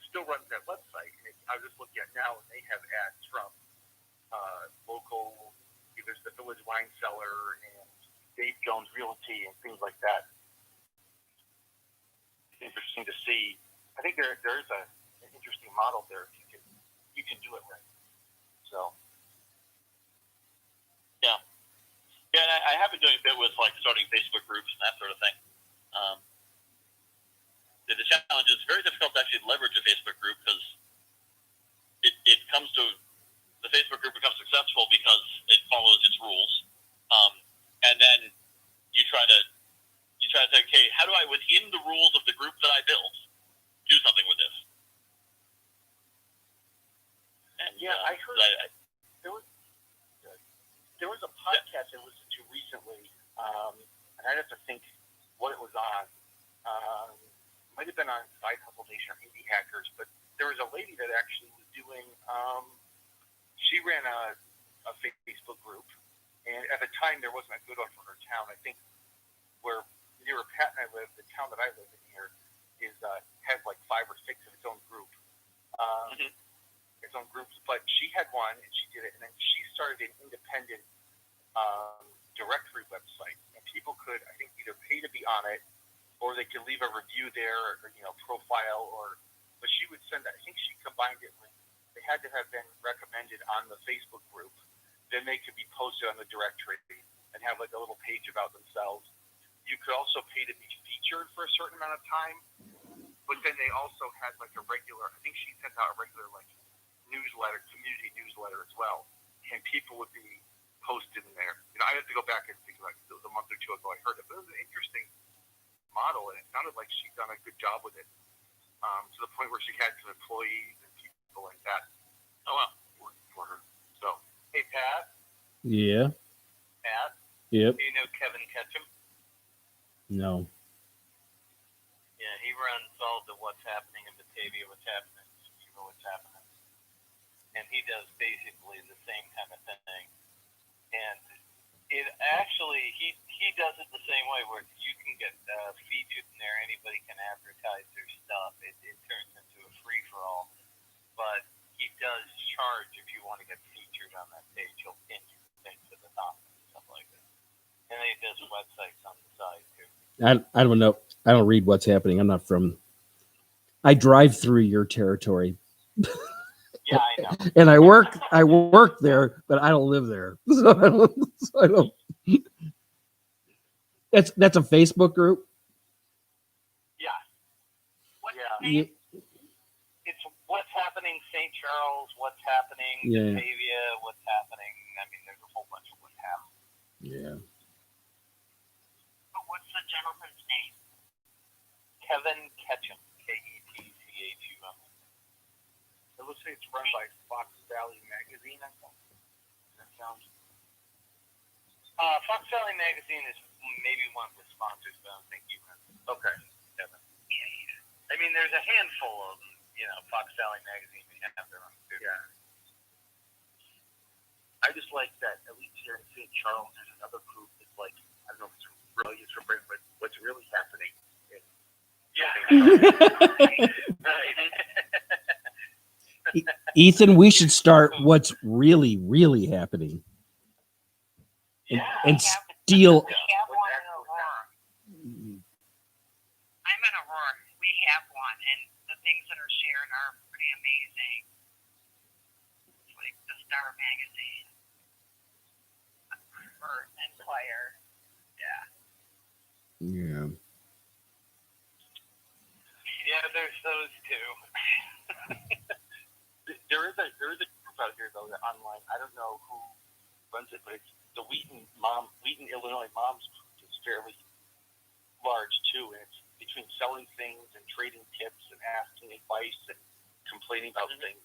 Still runs that website. And I was just looking at now, and they have ads from local. There's the Village Wine Cellar and Dave Jones Realty and things like that. It's interesting to see. I think there is an interesting model there if you can do it right. So yeah, and I have been doing a bit with like starting Facebook groups and that sort of thing. The challenge is very difficult to actually leverage a Facebook group because it comes to the Facebook group becomes successful because it follows its rules, and then you try to think, hey, how do I, within the rules of the group that I built, do something with this? And yeah, I heard there was a podcast I listened to recently, and I'd have to think what it was on. Might have been on Side Hustle Nation or Indie Hackers, but there was a lady that actually was doing. She ran a Facebook group, and at the time there wasn't a good one for her town. I think where near Pat and I live, the town that I live in here has like 5 or 6 of its own group, its own groups. But she had one, and she did it, and then she started an independent directory website, and people could, I think, either pay to be on it, or they could leave a review there, or profile, but she would send that. I think she combined it with. They had to have been recommended on the Facebook group. Then they could be posted on the directory and have like a little page about themselves. You could also pay to be featured for a certain amount of time, but then they also had like a regular. I think she sent out a regular like newsletter, community newsletter as well, and people would be posted in there. You know, I have to go back and think like it was a month or two ago I heard it, but it was an interesting model, and it sounded like she'd done a good job with it, to the point where she had some employees and people like that. Oh wow, working for her. So, hey Pat. Yeah. Pat. Yep. Do you know Kevin Ketchum? No. Baby, what's happening? Steve, what's happening? And he does basically the same kind of thing. And it actually, he does it the same way, where you can get featured in there. Anybody can advertise their stuff. It turns into a free-for-all. But he does charge if you want to get featured on that page. He'll pin your thing to the top and stuff like that. And then he does websites on the side, too. I don't know. I don't read what's happening. I'm not from. I drive through your territory. Yeah, I know. And I work there, but I don't live there. So I don't. That's a Facebook group. Yeah. Yeah. It's what's happening St. Charles, what's happening Batavia, what's happening. I mean, there's a whole bunch of what's happening. Yeah. But what's the gentleman's name? Kevin Ketchum, Ketchum. It looks like it's run by Fox Valley Magazine, I think. That sounds. Fox Valley Magazine is maybe one of the sponsors, but I don't think you can. Okay, Kevin. Yeah. I mean, there's a handful of them. You know, Fox Valley Magazine, they have their own too. Yeah. I just like that, at least here in St. Charles, there's another group that's like, I don't know if it's really used for brain, but what's really happening. Ethan, we should start what's really, really happening. And steal. We have one in Aurora. I'm in Aurora. We have one, and the things that are shared are pretty amazing. It's like the Star Magazine or Enquirer. Yeah. Yeah. Yeah, there's those too. There is a group out here though that online. I don't know who runs it, but it's the Wheaton, Illinois Moms Group. It's fairly large too, and it's between selling things and trading tips and asking advice and complaining about things.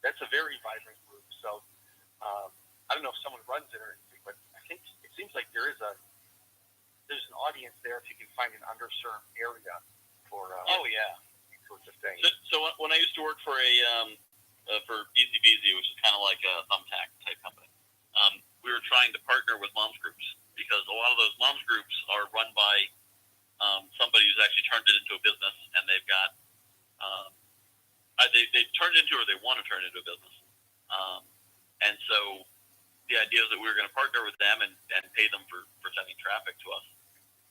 That's a very vibrant group. So I don't know if someone runs it or anything, but I think it seems like there's an audience there if you can find an underserved area for these sorts of things. So when I used to work for for Easy Beasy, which is kind of like a thumbtack type company, we were trying to partner with moms groups because a lot of those moms groups are run by somebody who's actually turned it into a business, and they've got they turned it into, or they want to turn it into a business. And so the idea is that we were going to partner with them and pay them for sending traffic to us.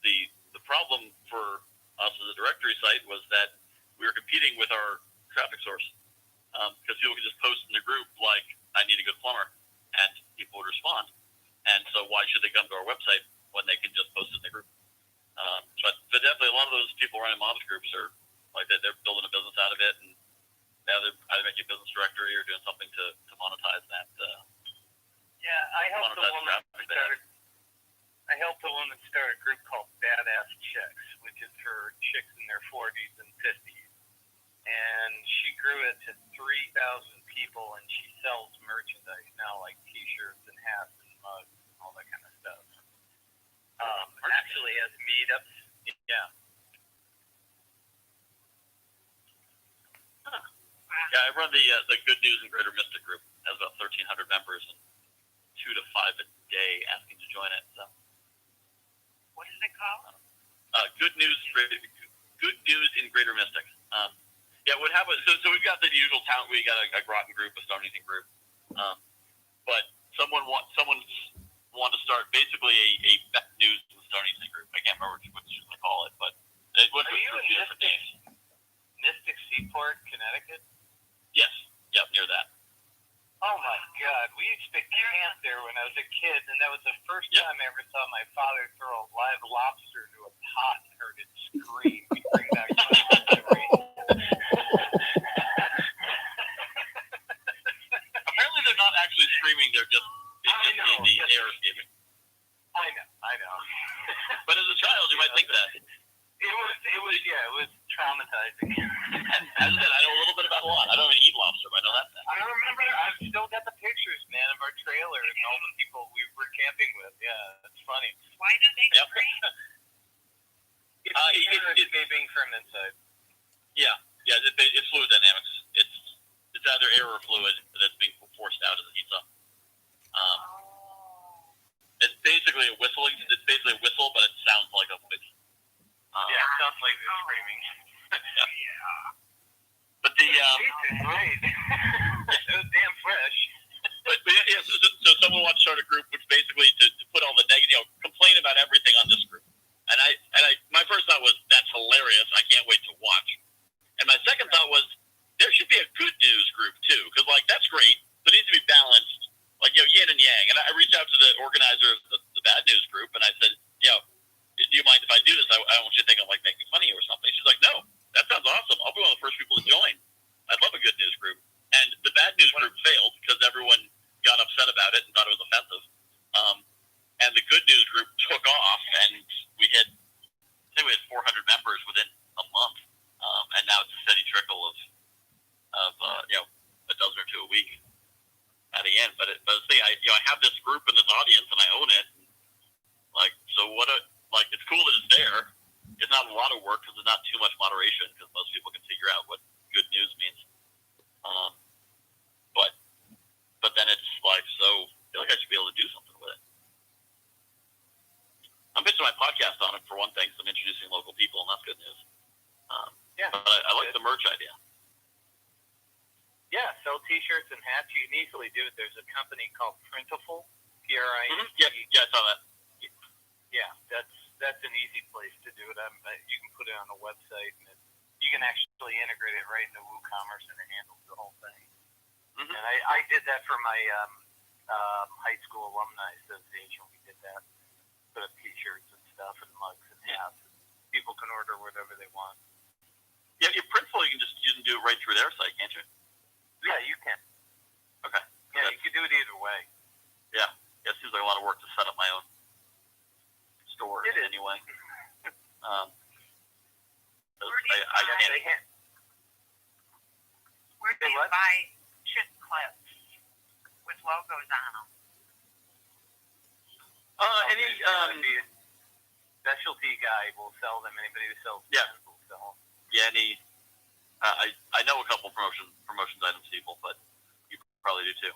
The problem for us as a directory site was that we were competing with our traffic source because people could just post in the group like, I need a good plumber, and people would respond. And so why should they come to our website when they can just post it in the group? But definitely a lot of those people running moms groups are like that. They're building a business out of it, and now they're either making a business directory or doing something to monetize that. I helped a woman start a group called Badass Chicks, which is for chicks in their 40s and 50s. And she grew it to 3,000 people, and she sells merchandise now, like T-shirts and hats and mugs and all that kind of stuff. Actually has meetups. Yeah. Yeah, I run the Good News in Greater Mystic group. It has about 1,300 members and 2 to 5 a day asking to join it. So. What is it called? Good News in Greater Mystic. What happens? So we've got the usual talent. We got a Groton group, a Stonington group, but someone wanted to start basically a news in the Stonington group. I can't remember what they call it, but it went through a few different names. Mystic Seaport, Connecticut? Yes. Yep, near that. Oh my God, we used to camp there when I was a kid, and that was the first time I ever saw my father throw a live lobster into a pot and heard it scream. We bring back my memory. Apparently, they're not actually screaming; they're just the air escaping. I know. But as a child, you might think that. It was traumatizing. As I said, I know a little bit about a lot. I don't even eat lobster, but I know that. I remember, I've still got the pictures, man, of our trailer and all the people we were camping with. Yeah, it's funny. Why do they scream? It's escaping from inside. Yeah, it flew a whistling. It's basically a whistle, but it sounds like a voice. Yeah, it sounds like they're screaming. Yeah. But the Tasted great. It was damn fresh. but yeah, so someone wants to start a group, which basically to put all the negative, complain about everything on this group. And I my first thought was that's hilarious. I can't wait to watch. And my second thought was there should be a good news group too, because like that's great, but it needs to be balanced, like yin and yang. And I reached out to the organizer of the bad news group, and I said, do you mind if I do this? I don't want you to think I'm like making fun of you or something. She's like, no, that sounds awesome. I'll be one of the first people to join. I'd love a good news group. And the bad news group failed because everyone got upset about it and thought it was offensive. And the good news group took off, and we had 400 members within a month. And now it's a steady trickle of a dozen or two a week at the end. But the thing, I have this group and this audience, and I own it. And, it's cool that it's there. It's not a lot of work because there's not too much moderation because most people can figure out what good news means. But then it's like, so I feel like I should be able to do something with it. I'm pitching my podcast on it for one thing, so I'm introducing local people, and that's good news. But I like the merch idea. Yeah, sell T-shirts and hats. You can easily do it. There's a company called Printful, Print. Mm-hmm. Yeah, I saw that. Yeah, that's an easy place to do it. You can put it on a website, and you can actually integrate it right into WooCommerce, and it handles the whole thing. Mm-hmm. And I did that for my high school alumni association. We did that. Put up T-shirts and stuff and mugs and hats. People can order whatever they want. Yeah, your Printful, you can do it right through their site, can't you? Yeah, you can. Okay. Yeah, you can do it either way. Yeah. It seems like a lot of work to set up my own store anyway. Where do you buy chip clips with logos on them? Any specialty guy will sell them. Anybody who sells pens will sell them. Yeah, I know a couple promotions items people, but you probably do too.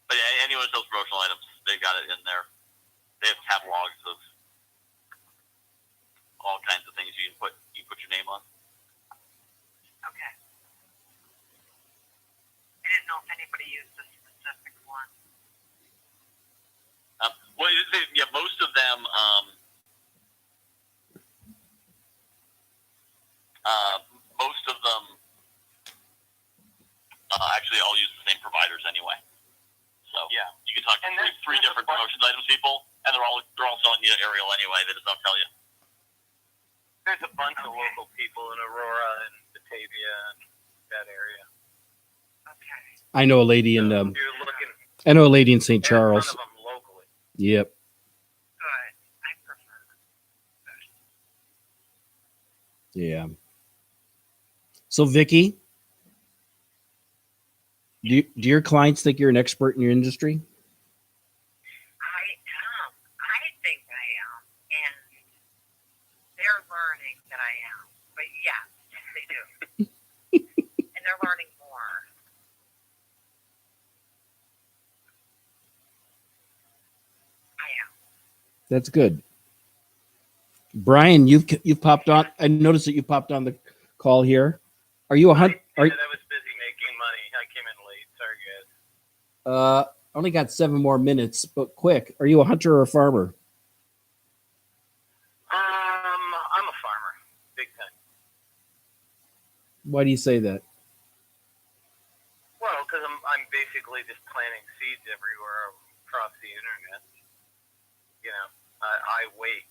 But yeah, anyone who sells promotional items, they got it in there. They have catalogs of all kinds of things you can put your name on. Okay. I didn't know if anybody used a specific one. Most of them. Most of them actually all use the same providers anyway. So you can talk to three different promotions items people, and they're all selling you Ariel anyway. They just don't tell you. There's a bunch of local people in Aurora and Batavia and that area. Okay. I know a lady in You're looking. I know a lady in St. Charles. One of them locally. Yep. Good. I prefer. Yeah. So, Vicky, do your clients think you're an expert in your industry? I am. I think I am. And they're learning that I am. But yes, they do. And they're learning more. I am. That's good. Brian, you've popped on. I noticed that you popped on the call here. Are you a hunt? I was busy making money. I came in late. Sorry, guys. Only got 7 more minutes, but quick. Are you a hunter or a farmer? I'm a farmer, big time. Why do you say that? Well, because I'm basically just planting seeds everywhere across the internet. I wait.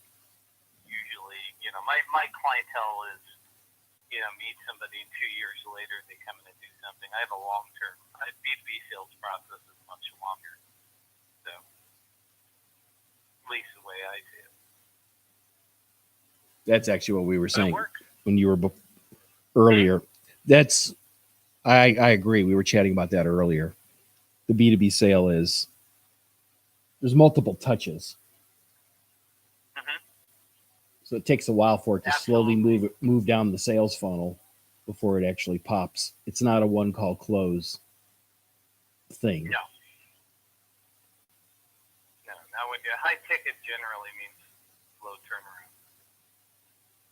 Usually, my clientele is, meet somebody and 2 years later they come in and do something. I have a long-term. B2B sales process is much longer. So, at least the way I see it. That's actually what we were saying when you were earlier. That's I agree. We were chatting about that earlier. The B2B sale is there's multiple touches. So it takes a while for it to slowly move down the sales funnel before it actually pops. It's not a one call close thing. No, When you high ticket generally means slow turnaround.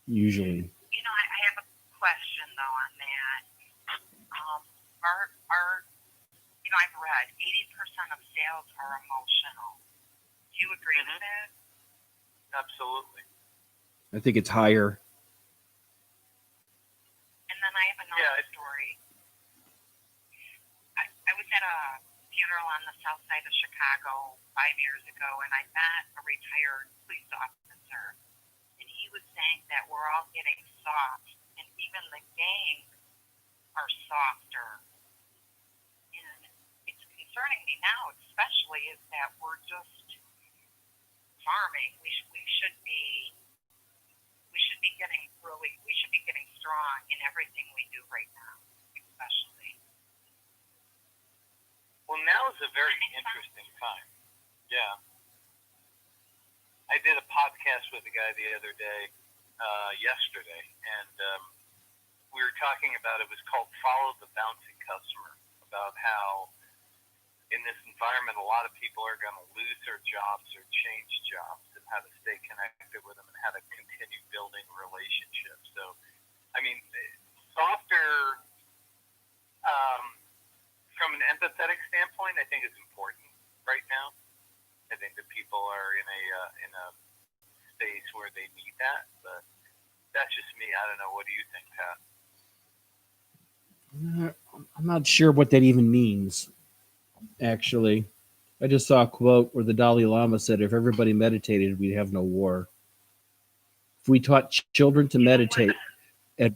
Usually. You know, I have a question though on that. You know, I've read 80% of sales are emotional. Do you agree with that? Absolutely. I think it's higher. And then I have another story. I was at a funeral on the south side of Chicago 5 years ago, and I met a retired police officer, and he was saying that we're all getting soft, and even the gangs are softer. And it's concerning me now, especially, is that we're just farming. We should be getting strong in everything we do right now, especially. Well, now is a very interesting time. Yeah. I did a podcast with a guy the other day, yesterday, and we were talking about, it was called Follow the Bouncing Customer, about how in this environment a lot of people are going to lose their jobs or change jobs, and how to stay connected with them and how to continue building relationships. So, I mean, softer, from an empathetic standpoint, I think it's important right now. I think that people are in a space where they need that, but that's just me. I don't know. What do you think, Pat? I'm not sure what that even means, actually. I just saw a quote where the Dalai Lama said, if everybody meditated, we'd have no war. If we taught children to meditate at,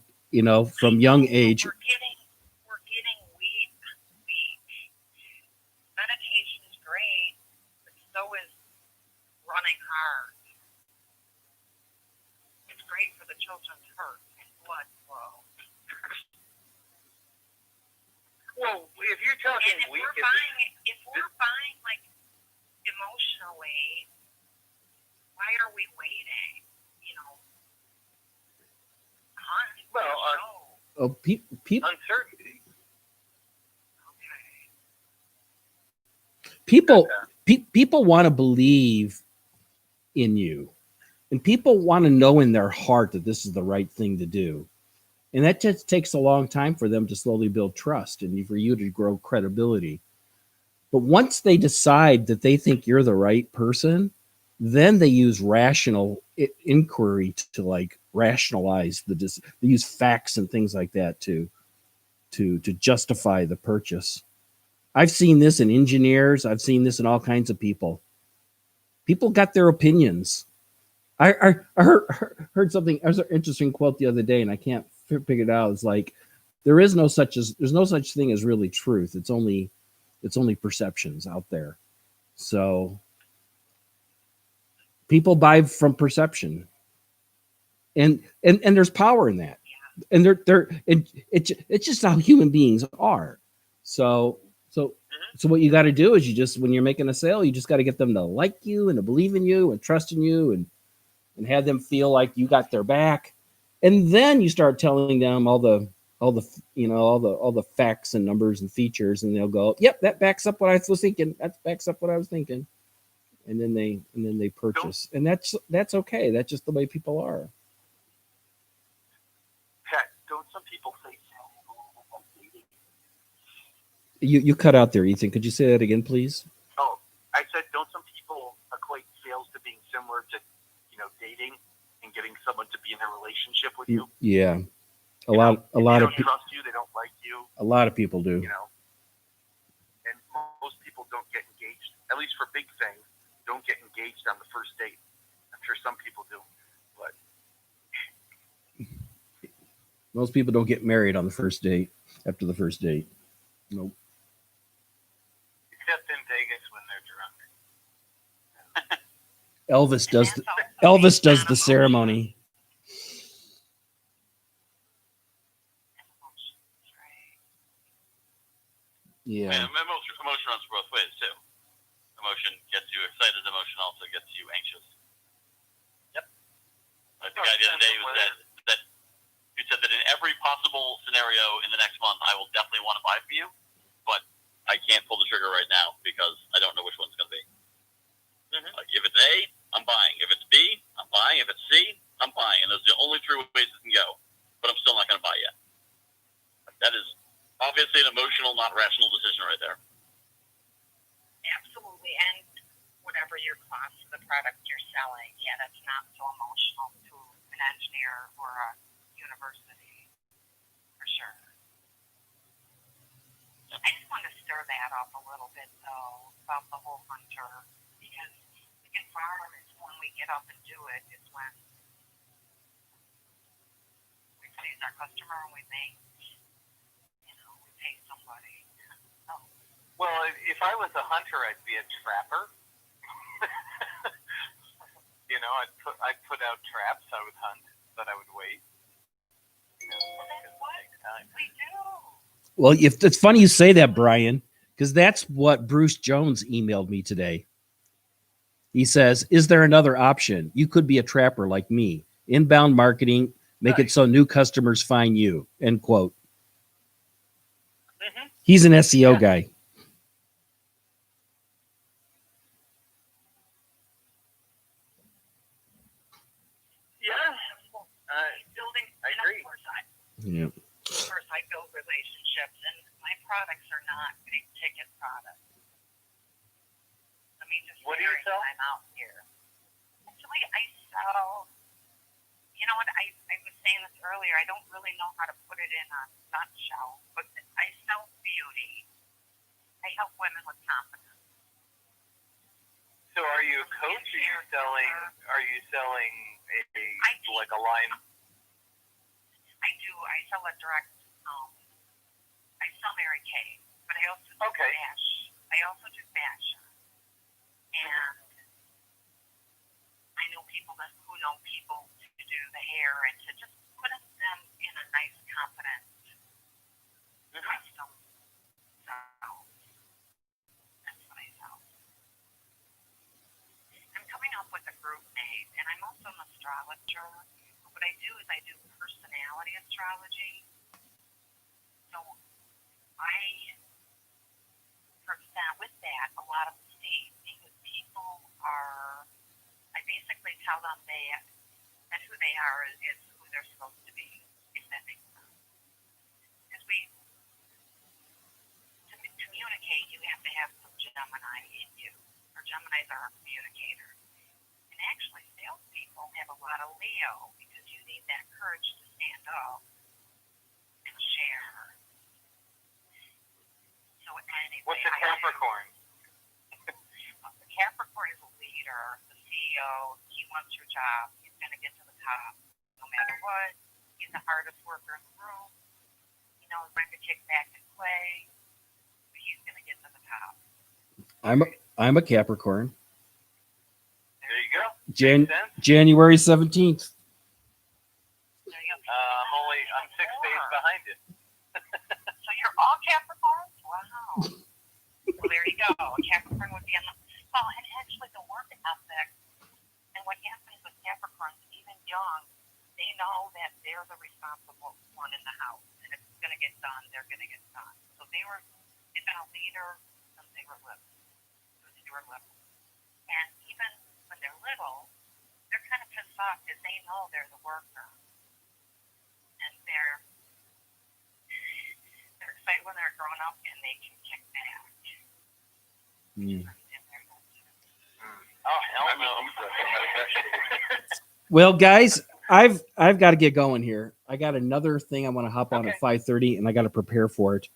from young age. We're getting weak. Meditation's great, but so is running hard. It's great for the children's heart and blood flow. Well, if you're talking And if weak, we're buying like emotionally, why are we waiting? You know, uncertainty. Okay. People want to believe in you, and people want to know in their heart that this is the right thing to do. And that just takes a long time for them to slowly build trust and for you to grow credibility. But once they decide that they think you're the right person, then they use rational inquiry to like rationalize they use facts and things like that to justify the purchase. I've seen this in engineers. I've seen this in all kinds of people. People got their opinions. I heard something. There's an interesting quote the other day, and I can't figure it out. It's like there's no such thing as really truth. It's only perceptions out there. So people buy from perception, and there's power in that. And it's just how human beings are. So what you got to do is when you're making a sale, you just got to get them to like you and to believe in you and trust in you and have them feel like you got their back. And then you start telling them all the facts and numbers and features, and they'll go, "Yep, that backs up what I was thinking. That backs up what I was thinking." And then they purchase, and that's okay. That's just the way people are. Pat, don't some people say You cut out there, Ethan. Could you say that again, please? Oh, I said, don't some people equate sales to being similar to, dating and getting someone to be in a relationship with you? Yeah, a lot of people don't trust you. They don't like you. A lot of people do. And most people don't get engaged. At least for big things, don't get engaged on the first date. I'm sure some people do, but most people don't get married on the first date. After the first date, nope. Except in Vegas when they're drunk. Elvis does the ceremony. Yeah. Emotion runs both ways too. Emotion gets you excited. Emotion also gets you anxious. Yep. I think the idea of the day was that you said that in every possible scenario in the next month, I will definitely want to buy from you, but I can't pull the trigger right now because I don't know which one's going to be. Mm-hmm. Like, cost of the product you're selling, yeah, that's not so emotional to an engineer or a university, for sure. I just want to stir that up a little bit, though, about the whole hunter, because we can farm is when we get up and do it, is when we please our customer and we make, we pay somebody. Oh. Well, if I was a hunter, I'd be a trapper. I'd put out traps. I would hunt, but I would wait. Well, that's what we do. Well, if it's funny you say that, Brian, because that's what Bruce Jones emailed me today. He says, "Is there another option? You could be a trapper like me. Inbound marketing, make it so new customers find you." End quote. Mm-hmm. He's an SEO guy. Yeah, Building. I agree. Yeah. Of course, I build relationships, and my products are not big ticket products. Let me just What do you sell? I'm out here. Actually, I sell. You know what? I was saying this earlier. I don't really know how to put it in a nutshell, but I sell beauty. I help women with confidence. So, are you a coach? Are you selling a line? I do. I sell a direct. I sell Mary Kay, but I also do I also do fashion, and I know people who know people to do the hair and to just put them in a nice, confident custom style. That's what I sell. I'm coming up with a group name, and I'm also an astrologer. What I do is I do personality astrology. So with that, a lot of mistakes because people are. I basically tell them that who they are is who they're supposed to be. If that makes sense. Because to communicate, you have to have some Gemini in you, or Geminis are a communicator. And actually, salespeople have a lot of Leo because you need that courage to stand up and share. So anyway, What's a Capricorn? The Capricorn is a leader, the CEO. He wants your job. He's going to get to the top no matter what. He's the hardest worker in the room. He knows when to kick back and play. But he's going to get to the top. I'm a Capricorn. There you go. January 17th. I'm 6 days behind it. So you're all Capricorns? Wow. Well, there you go. A Capricorn would be on the... Well, and actually the work ethic, and what happens with Capricorns, even young, they know that they're the responsible one in the house. And if it's going to get done, they're going to get done. So they've been a leader since they were little. And even when they're little, they're kind of pissed off because they know they're the worker. And they're excited when they're grown up and they can kick back. Mm. Oh, hell no. Well, guys, I've got to get going here. I got another thing I want to hop on at 5:30, and I got to prepare for it.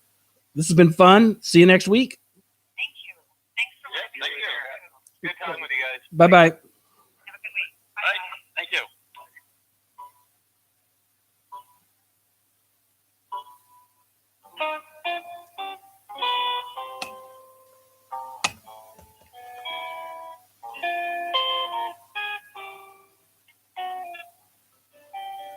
This has been fun. See you next week. Thank you. Thanks for listening. Thank you. Good talking with you guys. Bye-bye.